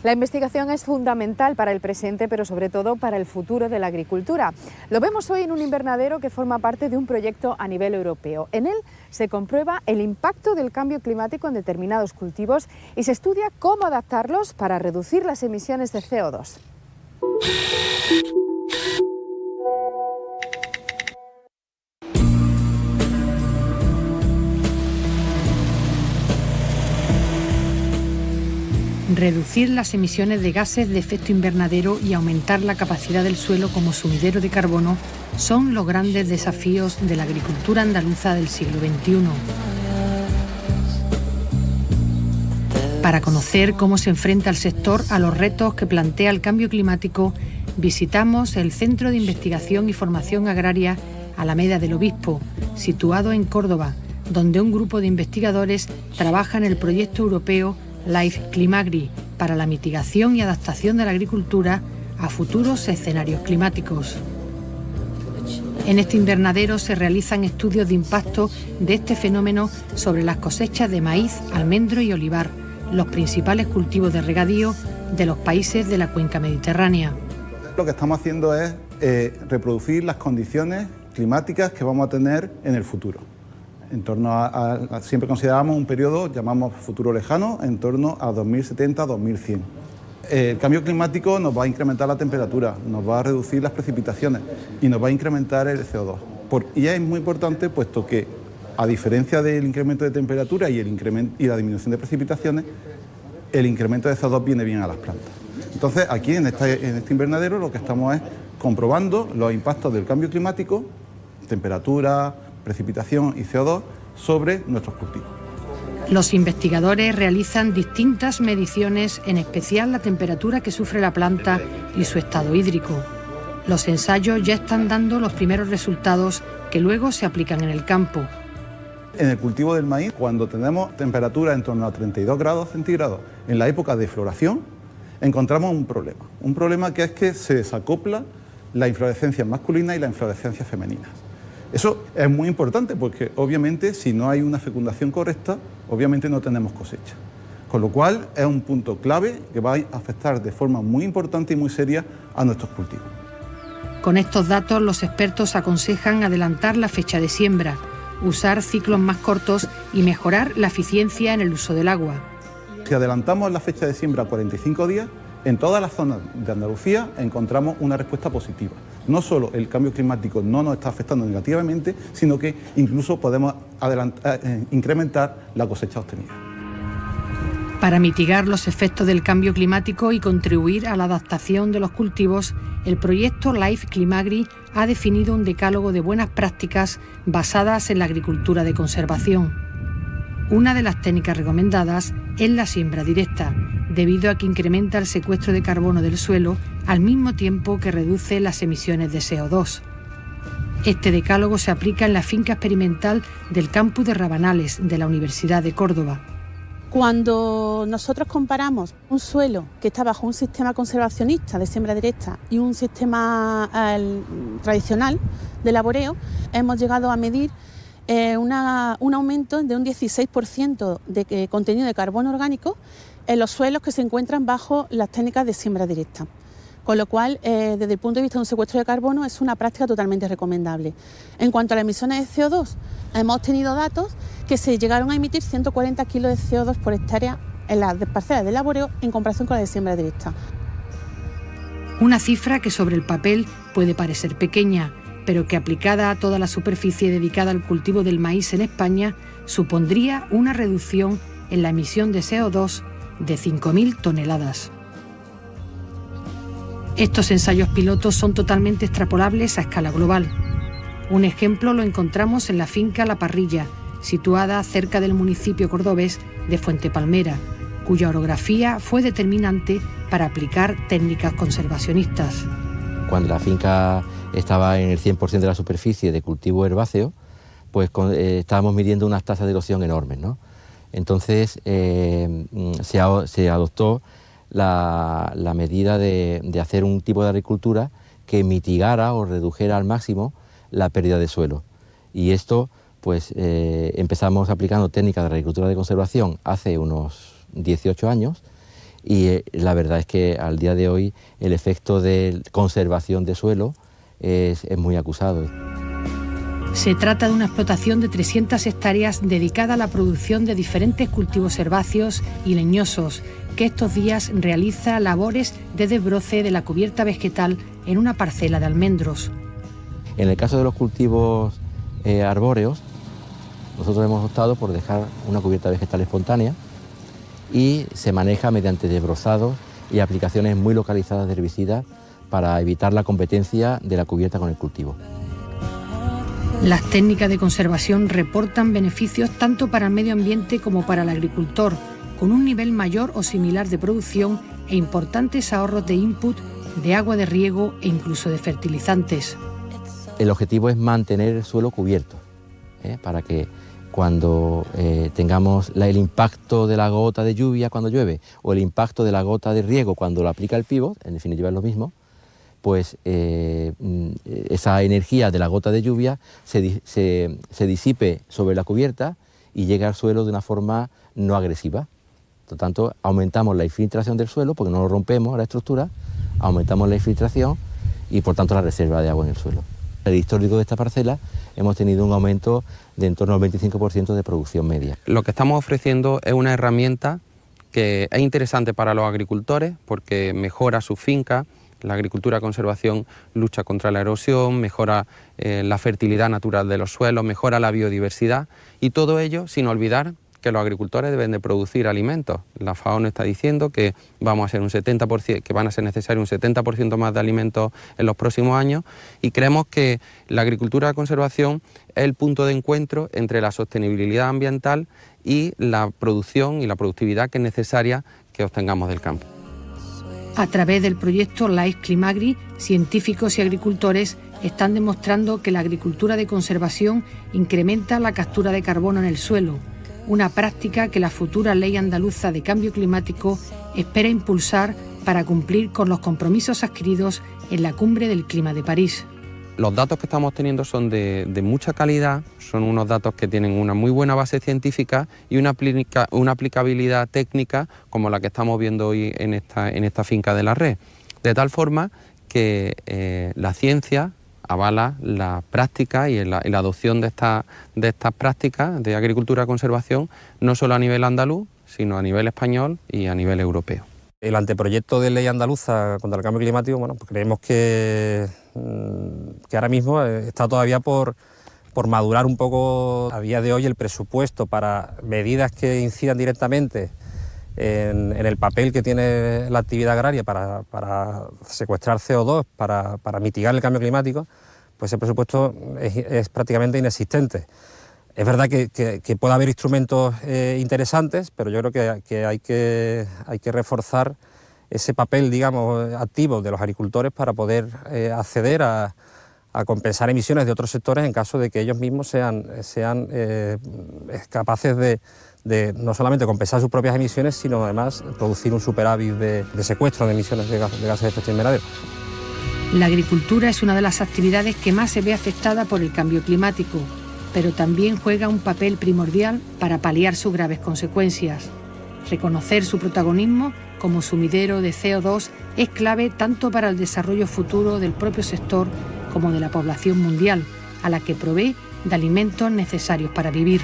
La investigación es fundamental para el presente, pero sobre todo para el futuro de la agricultura. Lo vemos hoy en un invernadero que forma parte de un proyecto a nivel europeo. En él se comprueba el impacto del cambio climático en determinados cultivos y se estudia cómo adaptarlos para reducir las emisiones de CO2. Reducir las emisiones de gases de efecto invernadero y aumentar la capacidad del suelo como sumidero de carbono son los grandes desafíos de la agricultura andaluza del siglo XXI. Para conocer cómo se enfrenta el sector a los retos que plantea el cambio climático, visitamos el Centro de Investigación y Formación Agraria Alameda del Obispo, situado en Córdoba, donde un grupo de investigadores trabaja en el proyecto europeo Life Climagri para la mitigación y adaptación de la agricultura a futuros escenarios climáticos. En este invernadero se realizan estudios de impacto de este fenómeno sobre las cosechas de maíz, almendro y olivar, los principales cultivos de regadío de los países de la cuenca mediterránea. Lo que estamos haciendo es reproducir las condiciones climáticas que vamos a tener en el futuro. En torno siempre consideramos un periodo, llamamos futuro lejano, en torno a 2070-2100. El cambio climático nos va a incrementar la temperatura, nos va a reducir las precipitaciones y nos va a incrementar el CO2. Y es muy importante, puesto que, a diferencia del incremento de temperatura y la disminución de precipitaciones, el incremento de CO2 viene bien a las plantas. Entonces, aquí en este invernadero lo que estamos es comprobando los impactos del cambio climático, temperatura, precipitación y CO2 sobre nuestros cultivos. Los investigadores realizan distintas mediciones, en especial la temperatura que sufre la planta y su estado hídrico. Los ensayos ya están dando los primeros resultados que luego se aplican en el campo. En el cultivo del maíz, cuando tenemos temperatura en torno a 32 grados centígrados en la época de floración, encontramos un problema que es que se desacopla la inflorescencia masculina y la inflorescencia femenina. Eso es muy importante porque obviamente si no hay una fecundación correcta, obviamente no tenemos cosecha. Con lo cual es un punto clave que va a afectar de forma muy importante y muy seria a nuestros cultivos. Con estos datos los expertos aconsejan adelantar la fecha de siembra, usar ciclos más cortos y mejorar la eficiencia en el uso del agua. Si adelantamos la fecha de siembra a 45 días, en todas las zonas de Andalucía encontramos una respuesta positiva. No solo el cambio climático no nos está afectando negativamente, sino que incluso podemos incrementar la cosecha obtenida. Para mitigar los efectos del cambio climático y contribuir a la adaptación de los cultivos, el proyecto Life Climagri ha definido un decálogo de buenas prácticas basadas en la agricultura de conservación. Una de las técnicas recomendadas es la siembra directa, debido a que incrementa el secuestro de carbono del suelo al mismo tiempo que reduce las emisiones de CO2. Este decálogo se aplica en la finca experimental del campus de Rabanales de la Universidad de Córdoba. Cuando nosotros comparamos un suelo que está bajo un sistema conservacionista de siembra directa y un sistema tradicional de laboreo, hemos llegado a medir un aumento de un 16% de contenido de carbono orgánico en los suelos que se encuentran bajo las técnicas de siembra directa. Con lo cual, desde el punto de vista de un secuestro de carbono, es una práctica totalmente recomendable. En cuanto a las emisiones de CO2, hemos obtenido datos que se llegaron a emitir 140 kilos de CO2 por hectárea en las parcelas de laboreo en comparación con la de siembra directa. Una cifra que sobre el papel puede parecer pequeña, pero que aplicada a toda la superficie dedicada al cultivo del maíz en España, supondría una reducción en la emisión de CO2 de 5.000 toneladas. Estos ensayos pilotos son totalmente extrapolables a escala global. Un ejemplo lo encontramos en la finca La Parrilla, situada cerca del municipio cordobés de Fuente Palmera, cuya orografía fue determinante para aplicar técnicas conservacionistas. Cuando la finca estaba en el 100% de la superficie de cultivo herbáceo, pues estábamos midiendo unas tasas de erosión enormes, ¿no? Entonces se adoptó la medida de hacer un tipo de agricultura que mitigara o redujera al máximo la pérdida de suelo. Y esto, pues empezamos aplicando técnicas de agricultura de conservación hace unos 18 años y la verdad es que al día de hoy el efecto de conservación de suelo es muy acusado. Se trata de una explotación de 300 hectáreas dedicada a la producción de diferentes cultivos herbáceos y leñosos, que estos días realiza labores de desbroce de la cubierta vegetal en una parcela de almendros. En el caso de los cultivos arbóreos, nosotros hemos optado por dejar una cubierta vegetal espontánea y se maneja mediante desbrozados y aplicaciones muy localizadas de herbicidas para evitar la competencia de la cubierta con el cultivo. Las técnicas de conservación reportan beneficios tanto para el medio ambiente como para el agricultor, con un nivel mayor o similar de producción e importantes ahorros de input, de agua de riego e incluso de fertilizantes. El objetivo es mantener el suelo cubierto, para que cuando tengamos el impacto de la gota de lluvia cuando llueve o el impacto de la gota de riego cuando lo aplica el pívot, en definitiva es lo mismo, pues esa energía de la gota de lluvia se disipe sobre la cubierta y llegue al suelo de una forma no agresiva. Por tanto, aumentamos la infiltración del suelo porque no lo rompemos la estructura, aumentamos la infiltración y por tanto la reserva de agua en el suelo. El histórico de esta parcela hemos tenido un aumento de en torno al 25% de producción media. Lo que estamos ofreciendo es una herramienta que es interesante para los agricultores porque mejora su finca. La agricultura de conservación lucha contra la erosión, mejora la fertilidad natural de los suelos, mejora la biodiversidad y todo ello sin olvidar que los agricultores deben de producir alimentos. La FAO nos está diciendo que vamos a ser un 70%, que van a ser necesarios un 70% más de alimentos en los próximos años y creemos que la agricultura de conservación es el punto de encuentro entre la sostenibilidad ambiental y la producción y la productividad que es necesaria que obtengamos del campo. A través del proyecto Life Climagri, científicos y agricultores están demostrando que la agricultura de conservación incrementa la captura de carbono en el suelo, una práctica que la futura Ley Andaluza de Cambio Climático espera impulsar para cumplir con los compromisos adquiridos en la Cumbre del Clima de París. Los datos que estamos teniendo son de mucha calidad, son unos datos que tienen una muy buena base científica y una aplicabilidad técnica como la que estamos viendo hoy en esta finca de la red. De tal forma que la ciencia avala la práctica y la adopción de estas prácticas de agricultura de conservación, no solo a nivel andaluz, sino a nivel español y a nivel europeo. El anteproyecto de ley andaluza contra el cambio climático, bueno, pues creemos que ahora mismo está todavía por madurar un poco. A día de hoy el presupuesto para medidas que incidan directamente en el papel que tiene la actividad agraria para secuestrar CO2, para mitigar el cambio climático, pues ese presupuesto es prácticamente inexistente. Es verdad que puede haber instrumentos interesantes, pero yo creo que hay que reforzar ese papel, digamos, activo de los agricultores para poder acceder a compensar emisiones de otros sectores en caso de que ellos mismos sean capaces de no solamente compensar sus propias emisiones, sino además producir un superávit de secuestro de emisiones de gases de efecto invernadero. La agricultura es una de las actividades que más se ve afectada por el cambio climático, pero también juega un papel primordial para paliar sus graves consecuencias. Reconocer su protagonismo como sumidero de CO2 es clave tanto para el desarrollo futuro del propio sector como de la población mundial, a la que provee de alimentos necesarios para vivir.